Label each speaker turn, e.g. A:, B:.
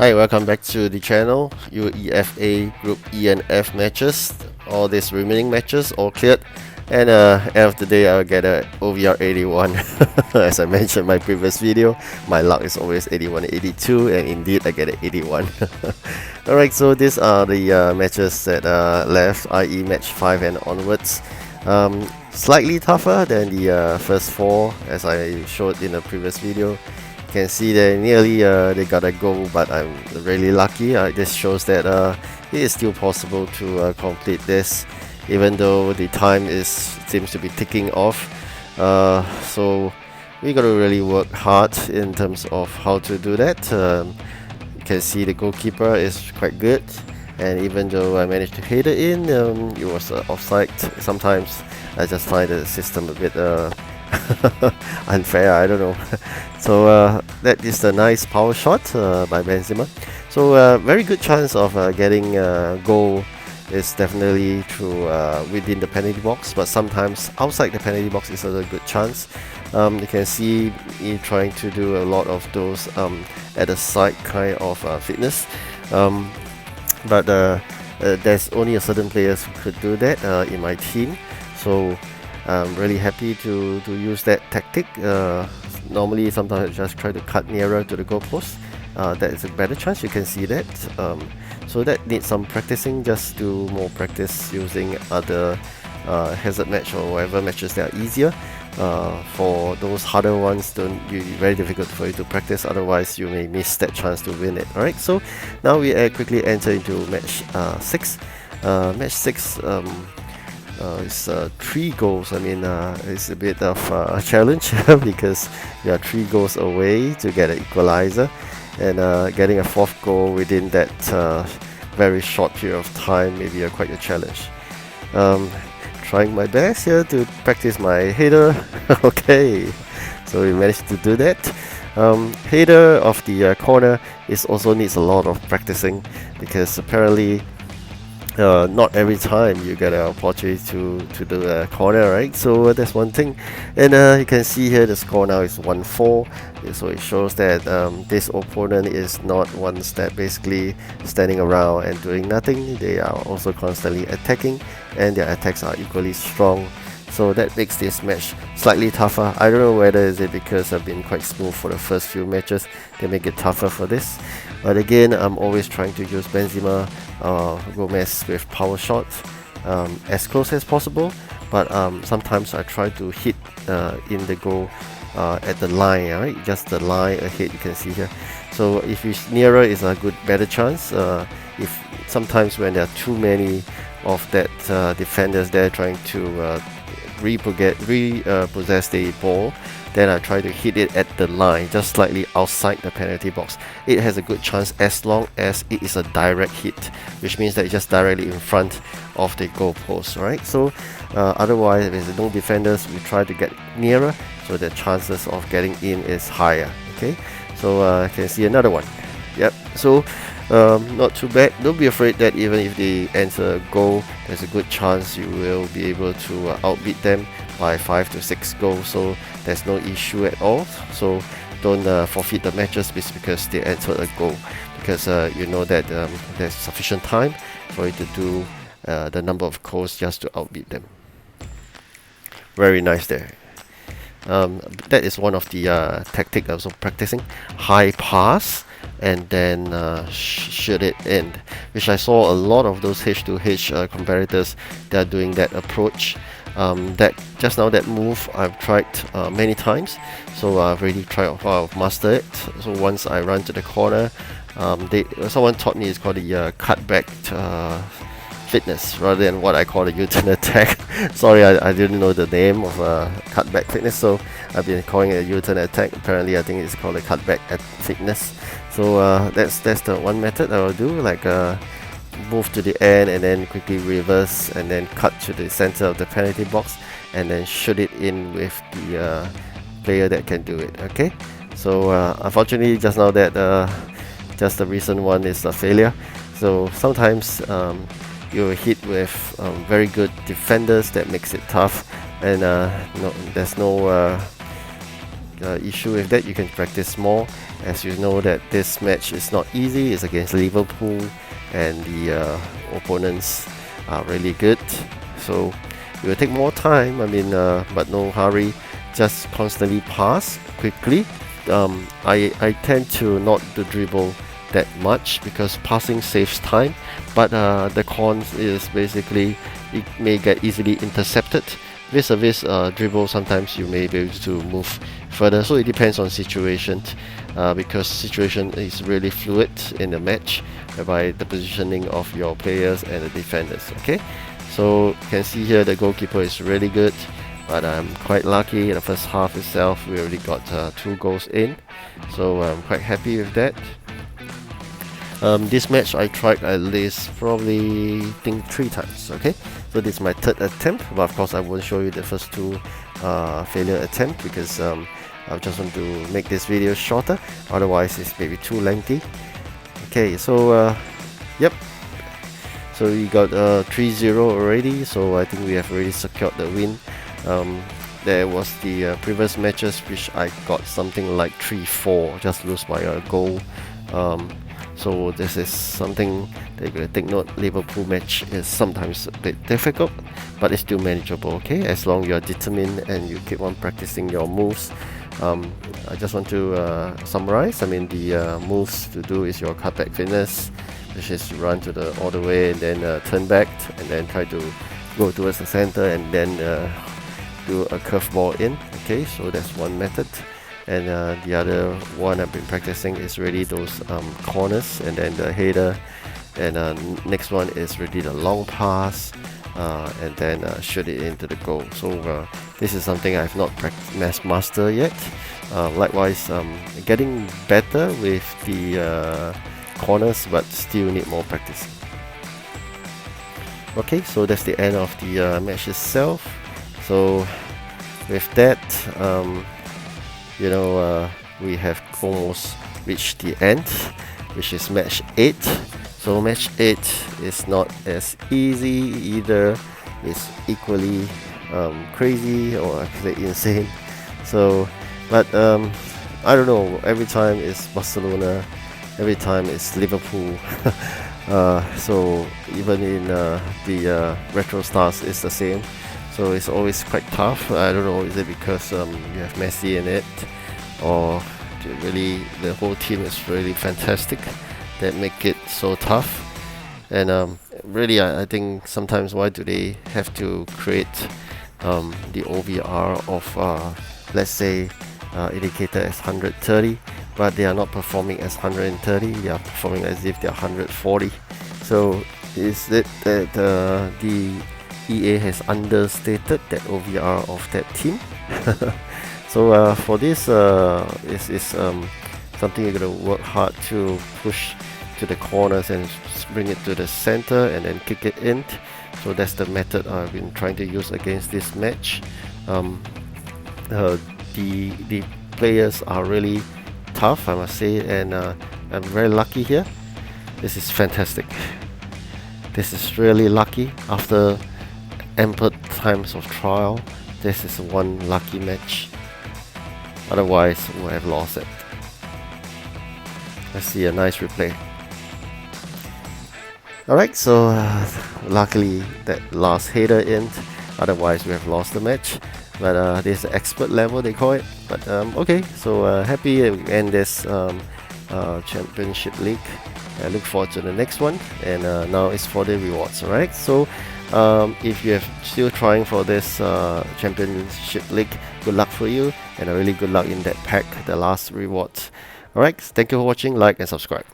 A: Hi, welcome back to the channel. UEFA Group E&F Matches. All these remaining matches all cleared, and end of the day I'll get a OVR 81. As I mentioned in my previous video, my luck is always 81, 82, and indeed I get an 81. Alright, so these are the matches that are left, i.e. match 5 and onwards. Slightly tougher than the first 4, as I showed in the previous video. Can see that nearly they got a goal, but I'm really lucky. This shows that it is still possible to complete this, even though the time seems to be ticking off. So we got to really work hard in terms of how to do that. You can see the goalkeeper is quite good, and even though I managed to head it in, it was offside. Sometimes I just find the system a bit unfair, I don't know. So that is a nice power shot by Benzema. So very good chance of getting a goal is definitely through within the penalty box, but sometimes outside the penalty box is a good chance. You can see me trying to do a lot of those at the side kind of fitness, but there's only a certain players who could do that in my team. So I'm really happy to use that tactic. Normally, sometimes I just try to cut nearer to the goalpost. That is a better chance, you can see that. So that needs some practicing. Just do more practice using other hazard match or whatever matches that are easier. For those harder ones, very difficult for you to practice, otherwise you may miss that chance to win it. Alright, so now we quickly enter into match 6. Match 6 it's 3 goals. I mean, it's a bit of a challenge because you are 3 goals away to get an equalizer, and getting a 4th goal within that very short period of time may be quite a challenge. Trying my best here to practice my header. Okay, so we managed to do that. Header of the corner also needs a lot of practicing, because apparently not every time you get an opportunity to do a corner, right? So that's one thing. And you can see here the score now is 1-4. So it shows that this opponent is not ones that basically standing around and doing nothing. They are also constantly attacking, and their attacks are equally strong. So that makes this match slightly tougher. I don't know whether is it because I've been quite smooth for the first few matches, they make it tougher for this. But again, I'm always trying to use Benzema, Gomez with power shots as close as possible. But sometimes I try to hit in the goal at the line, right? Just the line ahead, you can see here. So if it's nearer, is a better chance. If sometimes when there are too many of that defenders there trying to repossess the ball, then I try to hit it at the line, just slightly outside the penalty box. It has a good chance as long as it is a direct hit, which means that it's just directly in front of the goal post, right? So otherwise, if there's no defenders, we try to get nearer, so the chances of getting in is higher. Okay, so I can see another one. Yep, so not too bad. Don't be afraid that even if they enter a goal, there's a good chance you will be able to outbeat them by 5 to 6 goals. So there's no issue at all. So don't forfeit the matches because they entered a goal, because you know that there's sufficient time for you to do the number of goals just to outbeat them. Very nice there. That is one of the tactics I was practicing. High pass and then shoot it in, which I saw a lot of those H2H competitors that are doing that approach. That just now, that move I've tried many times, so I've really tried to master it. So once I run to the corner, someone taught me it's called the cutback fitness, rather than what I call a U-turn attack. Sorry, I didn't know the name of cutback fitness, so I've been calling it a U-turn attack. Apparently I think it's called a cutback fitness. So that's the one method I will do, like move to the end and then quickly reverse and then cut to the center of the penalty box and then shoot it in with the player that can do it. Okay, so unfortunately just now that just the recent one is a failure. So sometimes you're hit with very good defenders, that makes it tough, and there's no issue with that. You can practice more, as you know that this match is not easy. It's against Liverpool, and the opponents are really good. So it will take more time. I mean, but no hurry. Just constantly pass quickly. I tend to not to dribble that much because passing saves time, but the cons is basically it may get easily intercepted. Vis-a-vis dribble, sometimes you may be able to move further, so it depends on situation, because situation is really fluid in the match, whereby the positioning of your players and the defenders. Okay, so you can see here the goalkeeper is really good, but I'm quite lucky. In the first half itself we already got 2 goals in, so I'm quite happy with that. This match I tried at least probably think 3 times. Okay, so this is my 3rd attempt, but of course I won't show you the first 2 failure attempt because I just want to make this video shorter, otherwise it's maybe too lengthy. Okay, so yep, so we got 3-0 already, so I think we have already secured the win. There was the previous matches which I got something like 3-4, just lose by a goal. So this is something that you gotta take note. Liverpool match is sometimes a bit difficult, but it's still manageable, okay, as long you're determined and you keep on practicing your moves. I just want to summarize. I mean, the moves to do is your cutback fitness, which is run to the all the way and then turn back and then try to go towards the center and then do a curveball in. Okay, so that's one method. And the other one I've been practicing is really those corners and then the header, and next one is really the long pass, and then shoot it into the goal. So this is something I've not mastered yet. Likewise, getting better with the corners, but still need more practice. Okay, so that's the end of the match itself. So with that, we have almost reached the end, which is match 8. So match 8 is not as easy either. It's equally crazy, or actually insane. So, but I don't know. Every time it's Barcelona, every time it's Liverpool. So even in the Retro Stars, it's the same. So it's always quite tough. I don't know, is it because you have Messi in it, or really the whole team is really fantastic that make it so tough? And really I think sometimes why do they have to create the OVR of let's say indicated as 130, but they are not performing as 130, they are performing as if they are 140. So is it that the EA has understated that OVR of that team? So for this is something you're gonna work hard to push to the corners and bring it to the center and then kick it in. So that's the method I've been trying to use against this match. The players are really tough, I must say, and I'm very lucky here. This is fantastic. This is really lucky. After ample times of trial, this is one lucky match. Otherwise, we would have lost it. Let's see a nice replay. Alright, so luckily that last header in, otherwise we have lost the match. But this is expert level, they call it. But okay, so happy we end this Championship League. I look forward to the next one, and now it's for the rewards. Alright, so if you're still trying for this Championship League, good luck for you, and a really good luck in that pack, the last rewards. Alright, thank you for watching, like and subscribe.